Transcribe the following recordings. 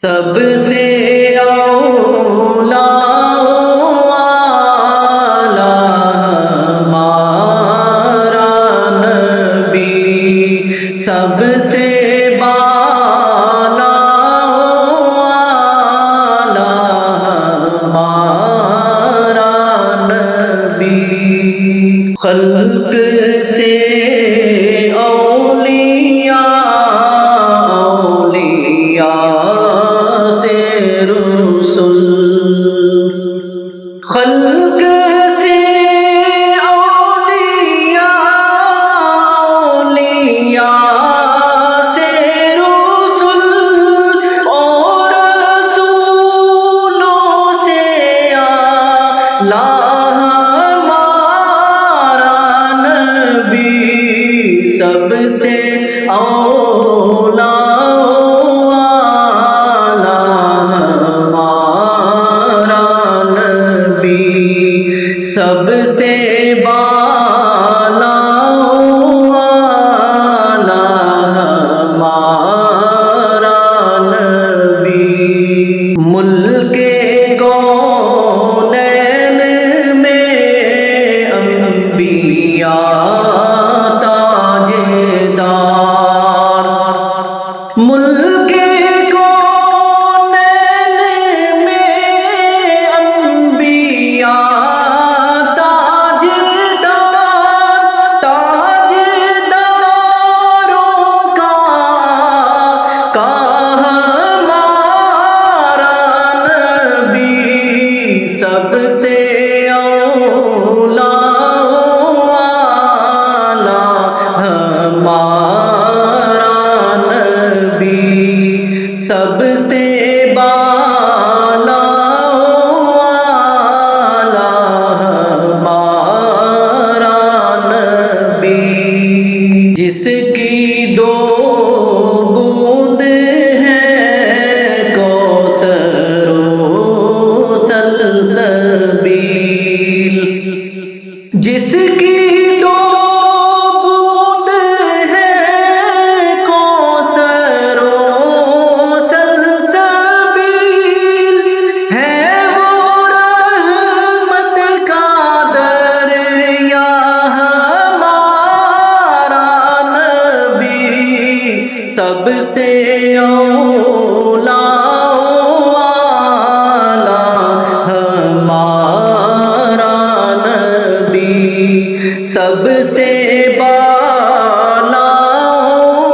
سب سے اولا والا ہمارا نبی، سب سے بالا والا ہمارا نبی، خلق سے خلق سے اولیاء سے رسول، اور رسولوں سے اعلیٰ ہمارا نبی، سب سے اولا سب سے بالا والا ہمارا نبی، ملک کونین میں انبیاء تاجدار، ملک سب سے اولا والا ہمارا نبی، سب سے بالا والا ہمارا نبی، جس کی دو بوند ہے کوثر سلسبیل، جس کی دو بوند ہے کوثر و سلسبیل، ہے وہ رحمت کا دریا ہمارا نبی، سب سے اولا سب سے بالا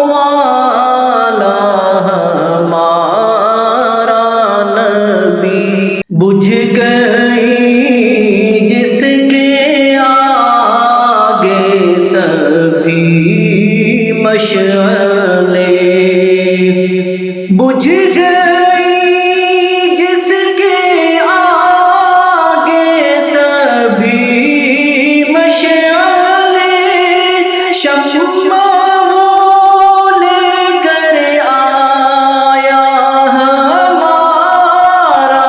والا ہمارا نبی، بجھ گئی جس کے آگے سبھی مشعلیں، بجھ گئی جس کے آگے سبھی شمع لے کر آیا ہمارا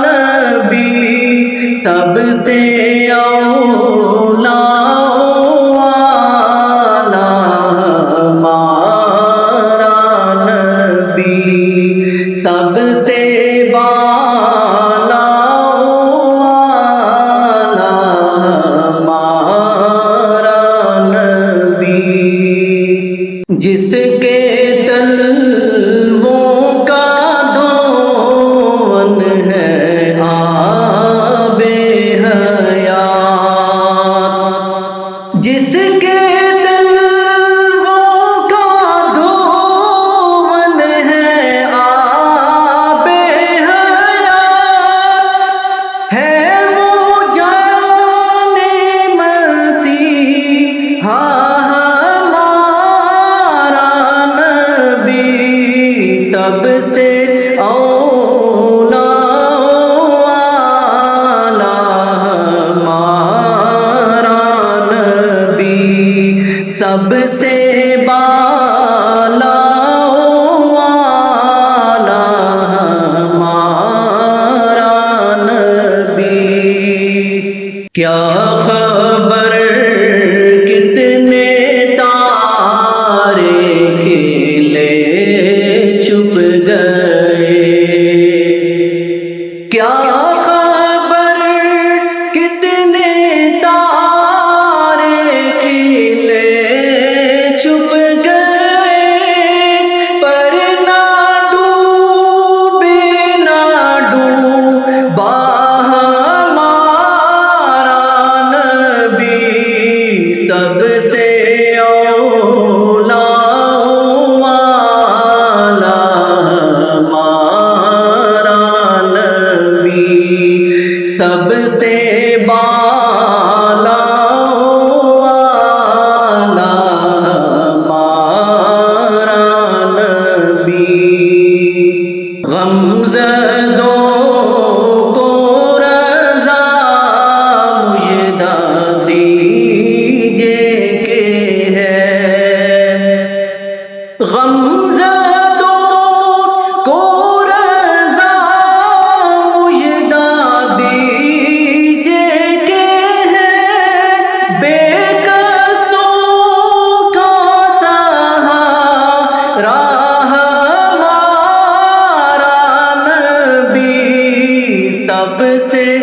نبی، سب سے اولا والا ہمارا نبی، سب سے بالا جس کے تلووں کا دھون ہے آب حیات، جس کے تلووں کا دھون ہے آب حیات، ہے وہ جان مسیحا سب سے اولا والا ہمارا نبی، سب سے بالا والا ہمارا نبی، کیا خبر کتنے تارے کھلے چھپ گئے، غمزدوں کو رضا مژدہ دیجئے کہ ہے غمزدوں کو رضا مژدہ دیجئے کہ ہے بے کسوں کا سہارا سب سے